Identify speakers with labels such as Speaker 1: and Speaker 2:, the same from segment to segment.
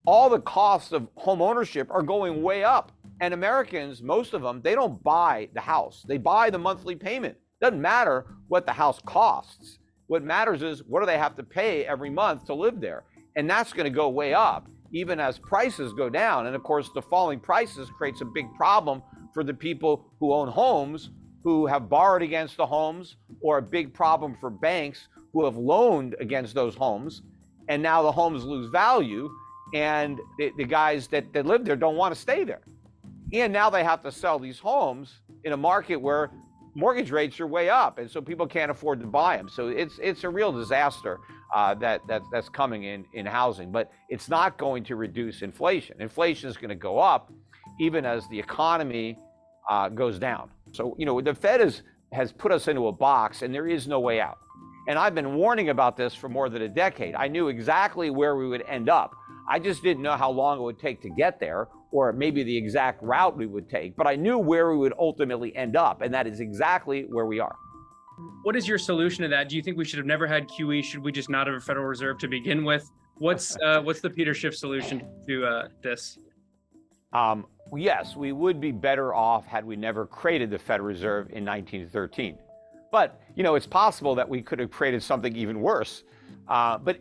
Speaker 1: all the costs of home ownership are going way up. And Americans, most of them, they don't buy the house. They buy the monthly payment. Doesn't matter what the house costs. What matters is what do they have to pay every month to live there? And that's going to go way up, even as prices go down. And of course, the falling prices creates a big problem for the people who own homes, who have borrowed against the homes, or a big problem for banks who have loaned against those homes. And now the homes lose value, and the guys that live there don't want to stay there. And now they have to sell these homes in a market where mortgage rates are way up, and so people can't afford to buy them. So it's a real disaster that's coming in housing, but it's not going to reduce inflation. Inflation is going to go up even as the economy goes down. So, the Fed has put us into a box, and there is no way out. And I've been warning about this for more than a decade. I knew exactly where we would end up. I just didn't know how long it would take to get there, or maybe the exact route we would take, but I knew where we would ultimately end up, and that is exactly where we are.
Speaker 2: What is your solution to that? Do you think we should have never had QE? Should we just not have a Federal Reserve to begin with? What's the Peter Schiff solution to this?
Speaker 1: Yes, we would be better off had we never created the Federal Reserve in 1913. But, it's possible that we could have created something even worse. But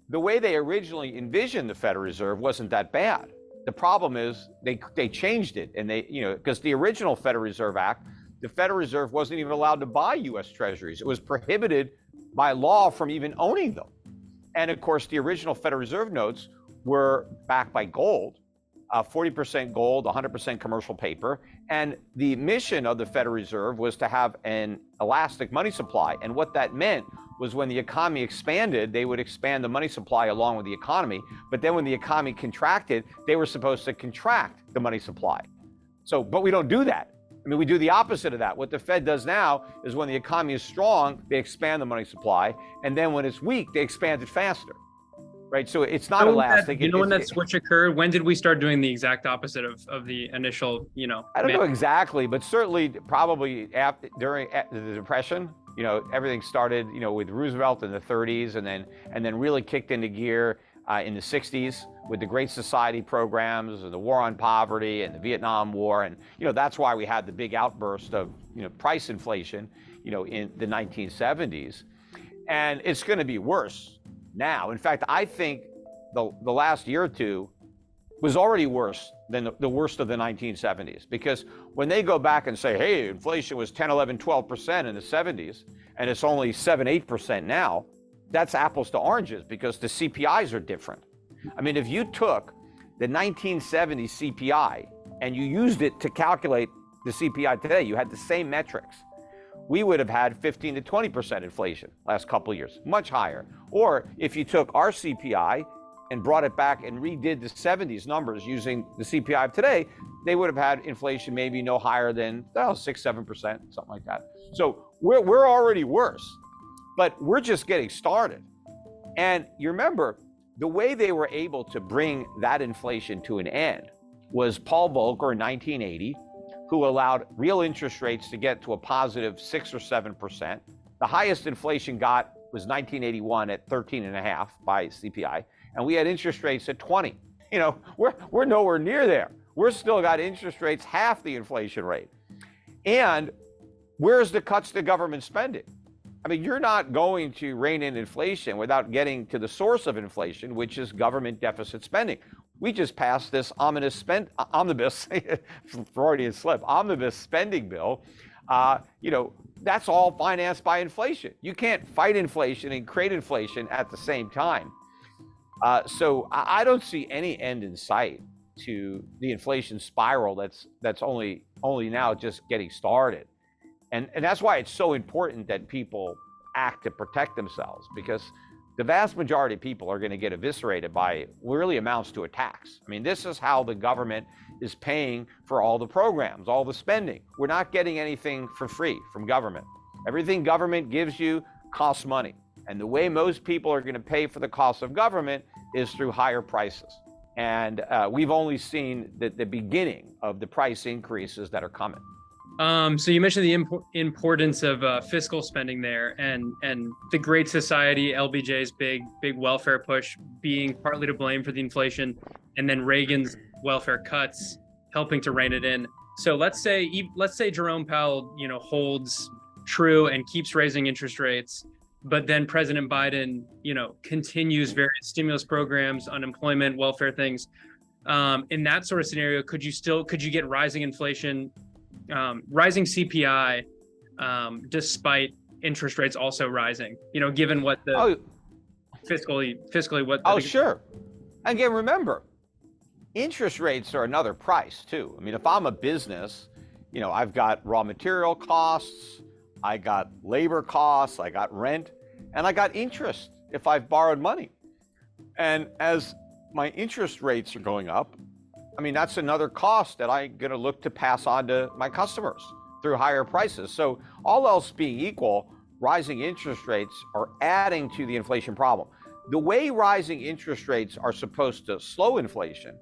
Speaker 1: the way they originally envisioned the Federal Reserve wasn't that bad. The problem is they changed it, and because the original Federal Reserve Act, the Federal Reserve wasn't even allowed to buy U.S. Treasuries. It was prohibited by law from even owning them. And of course, the original Federal Reserve notes were backed by gold, 40% gold, 100% commercial paper. And the mission of the Federal Reserve was to have an elastic money supply. And what that meant was when the economy expanded, they would expand the money supply along with the economy. But then when the economy contracted, they were supposed to contract the money supply. But we don't do that. We do the opposite of that. What the Fed does now is when the economy is strong, they expand the money supply. And then when it's weak, they expand it faster. Right? So it's not elastic.
Speaker 2: When that switch occurred, when did we start doing the exact opposite of the initial,
Speaker 1: I don't know exactly, but certainly probably during the Depression, everything started, with Roosevelt in the 30s, and then really kicked into gear in the 60s with the Great Society programs and the War on Poverty and the Vietnam War. And, that's why we had the big outburst of, price inflation, in the 1970s. And it's going to be worse now. In fact, I think the last year or two was already worse than the worst of the 1970s, because when they go back and say, hey, inflation was 10, 11, 12% in the 70s, and it's only 7, 8% now, that's apples to oranges, because the CPIs are different. If you took the 1970 CPI and you used it to calculate the CPI today, you had the same metrics, we would have had 15 to 20% inflation last couple of years, much higher. Or if you took our CPI and brought it back and redid the 70s numbers using the CPI of today, they would have had inflation maybe no higher than 6, 7%, something like that. So we're already worse, but we're just getting started. And you remember, the way they were able to bring that inflation to an end was Paul Volcker in 1980, who allowed real interest rates to get to a positive 6 or 7%. The highest inflation got was 1981 at 13.5 by CPI, and we had interest rates at 20. We're nowhere near there. We're still got interest rates half the inflation rate. And where's the cuts to government spending? You're not going to rein in inflation without getting to the source of inflation, which is government deficit spending. We just passed this omnibus Freudian slip, omnibus spending bill. That's all financed by inflation. You can't fight inflation and create inflation at the same time. So I don't see any end in sight to the inflation spiral that's only now just getting started. And that's why it's so important that people act to protect themselves, because the vast majority of people are going to get eviscerated by what really amounts to a tax. This is how the government is paying for all the programs, all the spending. We're not getting anything for free from government. Everything government gives you costs money. And the way most people are going to pay for the cost of government is through higher prices. And we've only seen the beginning of the price increases that are coming.
Speaker 2: So you mentioned the importance of fiscal spending there, and the Great Society, LBJ's big welfare push being partly to blame for the inflation, and then Reagan's welfare cuts helping to rein it in. So let's say Jerome Powell, holds true and keeps raising interest rates, but then President Biden, continues various stimulus programs, unemployment, welfare things. In that sort of scenario, could you get rising inflation, rising CPI, despite interest rates also rising, given what the fiscally what.
Speaker 1: Sure. Again, remember, interest rates are another price too. I mean, if I'm a business, I've got raw material costs, I got labor costs, I got rent, and I got interest if I've borrowed money. And as my interest rates are going up, I mean, that's another cost that I'm going to look to pass on to my customers through higher prices. So all else being equal, rising interest rates are adding to the inflation problem. The way rising interest rates are supposed to slow inflation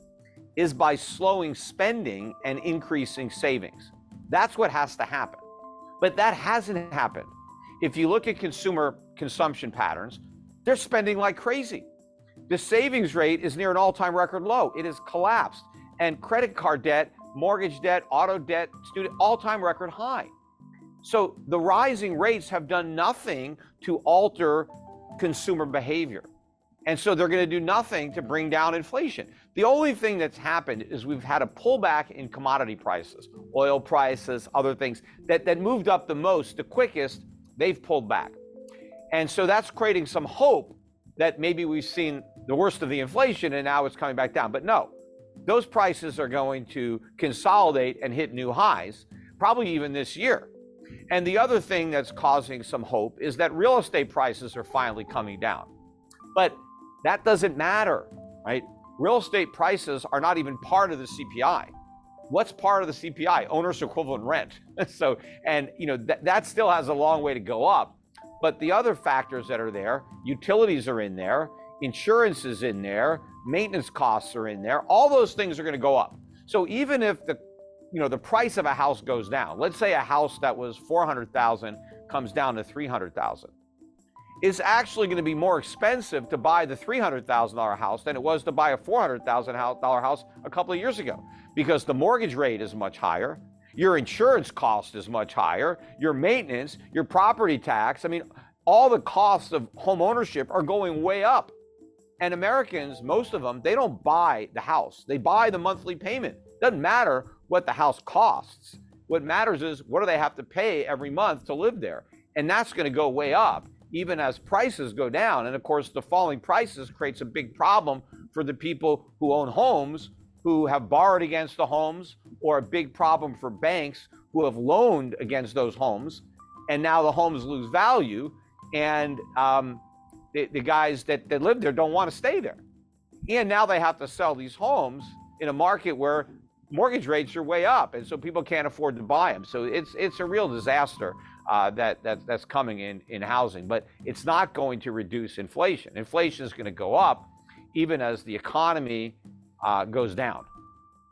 Speaker 1: is by slowing spending and increasing savings. That's what has to happen. But that hasn't happened. If you look at consumer consumption patterns, they're spending like crazy. The savings rate is near an all-time record low. It has collapsed. And credit card debt, mortgage debt, auto debt, student, all-time record high. So the rising rates have done nothing to alter consumer behavior. And so they're going to do nothing to bring down inflation. The only thing that's happened is we've had a pullback in commodity prices, oil prices, other things that moved up the most, the quickest, they've pulled back. And so that's creating some hope that maybe we've seen the worst of the inflation and now it's coming back down. But no, those prices are going to consolidate and hit new highs, probably even this year. And the other thing that's causing some hope is that real estate prices are finally coming down. But that doesn't matter, right? Real estate prices are not even part of the CPI. What's part of the CPI? Owner's equivalent rent. So, and that still has a long way to go up. But the other factors that are there, utilities are in there, insurance is in there, maintenance costs are in there. All those things are going to go up. So even if the price of a house goes down, let's say a house that was $400,000 comes down to $300,000. It's actually going to be more expensive to buy the $300,000 house than it was to buy a $400,000 house a couple of years ago, because the mortgage rate is much higher, your insurance cost is much higher, your maintenance, your property tax. I mean, all the costs of home ownership are going way up. And Americans, most of them, they don't buy the house. They buy the monthly payment. Doesn't matter what the house costs. What matters is what do they have to pay every month to live there? And that's going to go way up, even as prices go down. And of course, the falling prices creates a big problem for the people who own homes, who have borrowed against the homes, or a big problem for banks who have loaned against those homes. And now the homes lose value. And the guys that live there don't want to stay there. And now they have to sell these homes in a market where mortgage rates are way up. And so people can't afford to buy them. So it's a real disaster that's coming in housing, but it's not going to reduce inflation. Inflation is going to go up even as the economy goes down.